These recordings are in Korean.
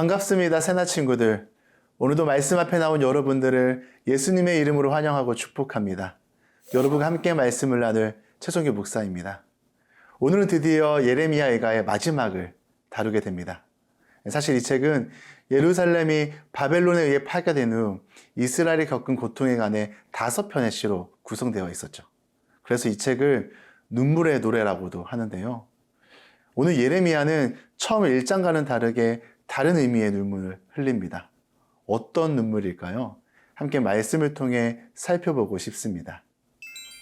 반갑습니다, 새나 친구들. 오늘도 말씀 앞에 나온 여러분들을 예수님의 이름으로 환영하고 축복합니다. 여러분과 함께 말씀을 나눌 최종규 목사입니다. 오늘은 드디어 예레미야 애가의 마지막을 다루게 됩니다. 사실 이 책은 예루살렘이 바벨론에 의해 파괴된 후 이스라엘이 겪은 고통에 관해 5편의 시로 구성되어 있었죠. 그래서 이 책을 눈물의 노래라고도 하는데요. 오늘 예레미야는 처음 1장과는 다르게 다른 의미의 눈물을 흘립니다. 어떤 눈물일까요? 함께 말씀을 통해 살펴보고 싶습니다.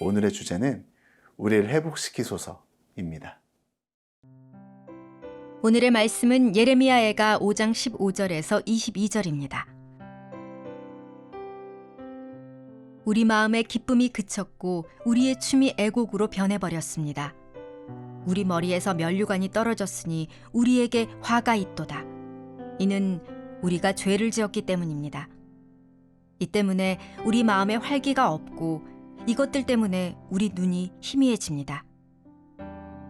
오늘의 주제는 우리를 회복시키소서입니다. 오늘의 말씀은 예레미야애가 5장 15절에서 22절입니다. 우리 마음의 기쁨이 그쳤고 우리의 춤이 애곡으로 변해버렸습니다. 우리 머리에서 면류관이 떨어졌으니 우리에게 화가 있도다. 이는 우리가 죄를 지었기 때문입니다. 이 때문에 우리 마음에 활기가 없고 이것들 때문에 우리 눈이 희미해집니다.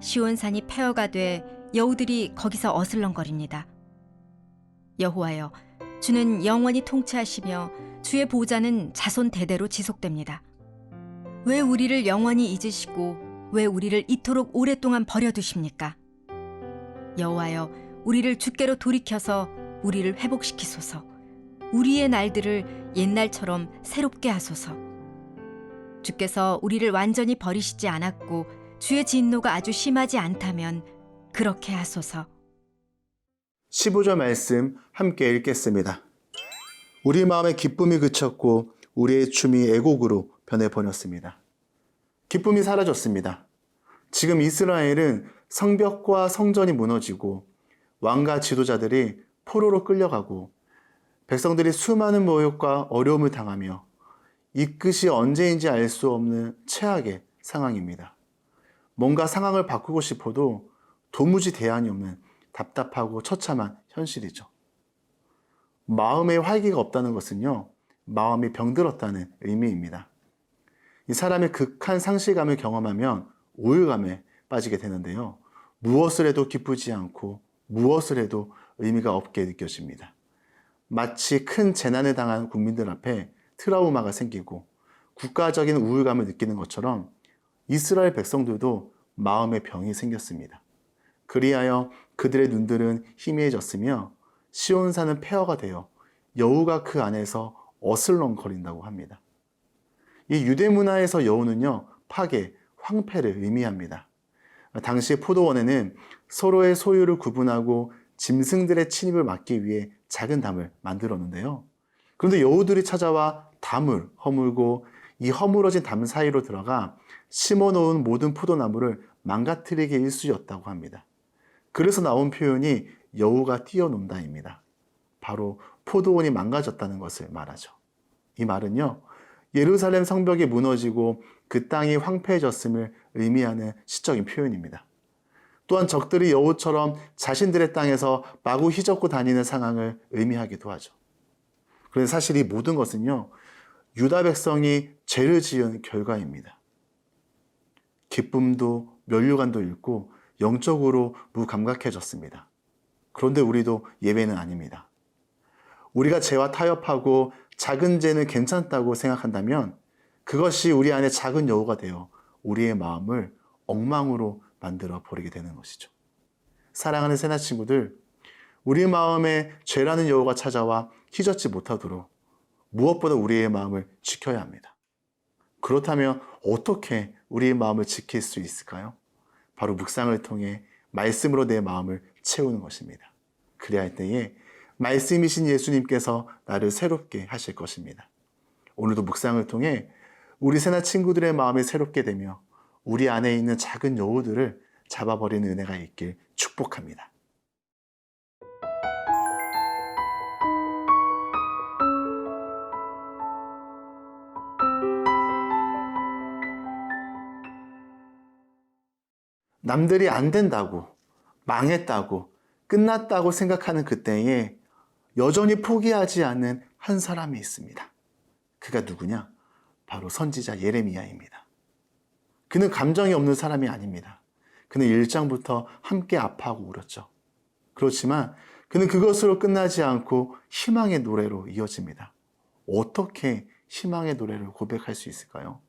시온산이 폐허가 돼 여우들이 거기서 어슬렁거립니다. 여호와여, 주는 영원히 통치하시며 주의 보좌는 자손 대대로 지속됩니다. 왜 우리를 영원히 잊으시고 왜 우리를 이토록 오랫동안 버려두십니까? 여호와여, 우리를 주께로 돌이켜서 우리를 회복시키소서. 우리의 날들을 옛날처럼 새롭게 하소서. 주께서 우리를 완전히 버리시지 않았고 주의 진노가 아주 심하지 않다면 그렇게 하소서. 15절 말씀 함께 읽겠습니다. 우리 마음의 기쁨이 그쳤고 우리의 춤이 애곡으로 변해버렸습니다. 기쁨이 사라졌습니다. 지금 이스라엘은 성벽과 성전이 무너지고 왕과 지도자들이 포로로 끌려가고 백성들이 수많은 모욕과 어려움을 당하며 이 끝이 언제인지 알 수 없는 최악의 상황입니다. 뭔가 상황을 바꾸고 싶어도 도무지 대안이 없는 답답하고 처참한 현실이죠. 마음에 활기가 없다는 것은요, 마음이 병들었다는 의미입니다. 이 사람이 극한 상실감을 경험하면 우울감에 빠지게 되는데요. 무엇을 해도 기쁘지 않고 무엇을 해도 의미가 없게 느껴집니다. 마치 큰 재난을 당한 국민들 앞에 트라우마가 생기고 국가적인 우울감을 느끼는 것처럼 이스라엘 백성들도 마음의 병이 생겼습니다. 그리하여 그들의 눈들은 희미해졌으며 시온산은 폐허가 되어 여우가 그 안에서 어슬렁거린다고 합니다. 이 유대 문화에서 여우는요, 파괴, 황폐를 의미합니다. 당시 포도원에는 서로의 소유를 구분하고 짐승들의 침입을 막기 위해 작은 담을 만들었는데요. 그런데 여우들이 찾아와 담을 허물고 이 허물어진 담 사이로 들어가 심어놓은 모든 포도나무를 망가뜨리기 일쑤였다고 합니다. 그래서 나온 표현이 여우가 뛰어논다입니다. 바로 포도원이 망가졌다는 것을 말하죠. 이 말은요, 예루살렘 성벽이 무너지고 그 땅이 황폐해졌음을 의미하는 시적인 표현입니다. 또한 적들이 여우처럼 자신들의 땅에서 마구 휘젓고 다니는 상황을 의미하기도 하죠. 그런데 사실 이 모든 것은요, 유다 백성이 죄를 지은 결과입니다. 기쁨도 면류관도 잃고 영적으로 무감각해졌습니다. 그런데 우리도 예외는 아닙니다. 우리가 죄와 타협하고 작은 죄는 괜찮다고 생각한다면 그것이 우리 안에 작은 여우가 되어 우리의 마음을 엉망으로 만들어 버리게 되는 것이죠. 사랑하는 새나 친구들, 우리 마음에 죄라는 여우가 찾아와 휘젓지 못하도록 무엇보다 우리의 마음을 지켜야 합니다. 그렇다면 어떻게 우리의 마음을 지킬 수 있을까요? 바로 묵상을 통해 말씀으로 내 마음을 채우는 것입니다. 그래야 할 때에 말씀이신 예수님께서 나를 새롭게 하실 것입니다. 오늘도 묵상을 통해 우리 새나 친구들의 마음이 새롭게 되며 우리 안에 있는 작은 여우들을 잡아버리는 은혜가 있길 축복합니다. 남들이 안 된다고, 망했다고, 끝났다고 생각하는 그때에 여전히 포기하지 않는 한 사람이 있습니다. 그가 누구냐? 바로 선지자 예레미야입니다. 그는 감정이 없는 사람이 아닙니다. 그는 1장부터 함께 아파하고 울었죠. 그렇지만 그는 그것으로 끝나지 않고 희망의 노래로 이어집니다. 어떻게 희망의 노래를 고백할 수 있을까요?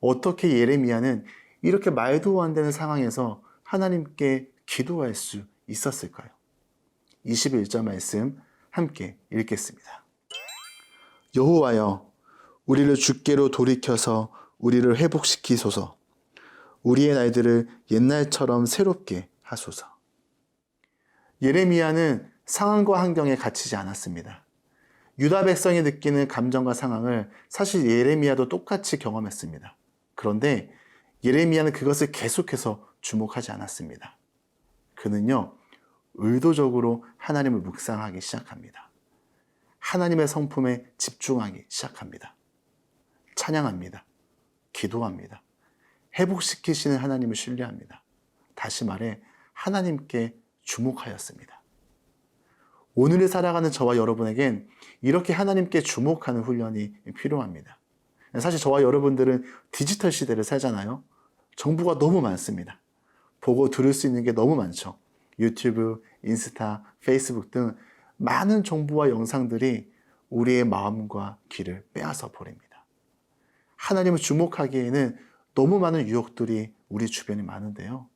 어떻게 예레미야는 이렇게 말도 안 되는 상황에서 하나님께 기도할 수 있었을까요? 21절 말씀 함께 읽겠습니다. 여호와여, 우리를 주께로 돌이켜서 우리를 회복시키소서. 우리의 날들을 옛날처럼 새롭게 하소서. 예레미야는 상황과 환경에 갇히지 않았습니다. 유다 백성이 느끼는 감정과 상황을 사실 예레미야도 똑같이 경험했습니다. 그런데 예레미야는 그것을 계속해서 주목하지 않았습니다. 그는요, 의도적으로 하나님을 묵상하기 시작합니다. 하나님의 성품에 집중하기 시작합니다. 찬양합니다. 기도합니다. 회복시키시는 하나님을 신뢰합니다. 다시 말해 하나님께 주목하였습니다. 오늘을 살아가는 저와 여러분에겐 이렇게 하나님께 주목하는 훈련이 필요합니다. 사실 저와 여러분들은 디지털 시대를 살잖아요. 정보가 너무 많습니다. 보고 들을 수 있는 게 너무 많죠. 유튜브, 인스타, 페이스북 등 많은 정보와 영상들이 우리의 마음과 귀를 빼앗아 버립니다. 하나님을 주목하기에는 너무 많은 유혹들이 우리 주변에 많은데요.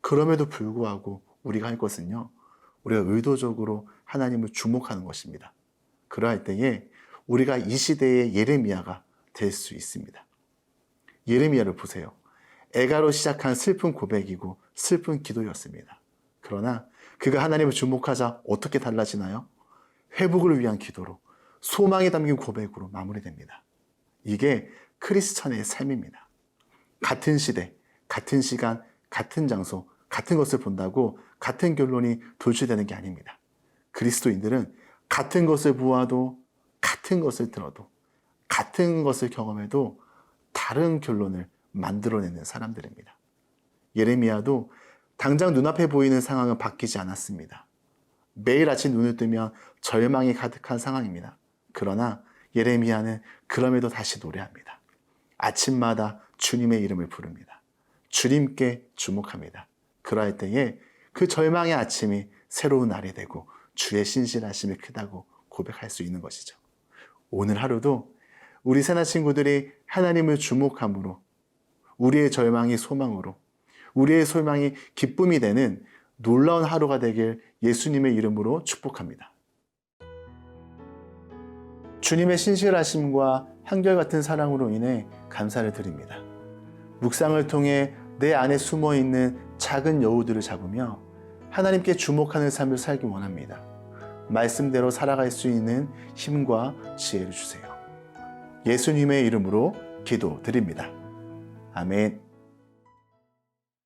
그럼에도 불구하고 우리가 할 것은요, 우리가 의도적으로 하나님을 주목하는 것입니다. 그러할 때에 우리가 이 시대의 예레미야가 될 수 있습니다. 예레미야를 보세요. 애가로 시작한 슬픈 고백이고 슬픈 기도였습니다. 그러나 그가 하나님을 주목하자 어떻게 달라지나요? 회복을 위한 기도로, 소망이 담긴 고백으로 마무리됩니다. 이게 크리스천의 삶입니다. 같은 시대, 같은 시간, 같은 장소, 같은 것을 본다고 같은 결론이 도출되는 게 아닙니다. 그리스도인들은 같은 것을 보아도, 같은 것을 들어도, 같은 것을 경험해도 다른 결론을 만들어내는 사람들입니다. 예레미야도 당장 눈앞에 보이는 상황은 바뀌지 않았습니다. 매일 아침 눈을 뜨면 절망이 가득한 상황입니다. 그러나 예레미야는 그럼에도 다시 노래합니다. 아침마다 주님의 이름을 부릅니다. 주님께 주목합니다. 그러할 때에 그 절망의 아침이 새로운 날이 되고 주의 신실하심이 크다고 고백할 수 있는 것이죠. 오늘 하루도 우리 새나 친구들이 하나님을 주목함으로, 우리의 절망이 소망으로, 우리의 소망이 기쁨이 되는 놀라운 하루가 되길 예수님의 이름으로 축복합니다. 주님의 신실하심과 한결같은 사랑으로 인해 감사를 드립니다. 묵상을 통해 내 안에 숨어있는 작은 여우들을 잡으며 하나님께 주목하는 삶을 살기 원합니다. 말씀대로 살아갈 수 있는 힘과 지혜를 주세요. 예수님의 이름으로 기도드립니다. 아멘.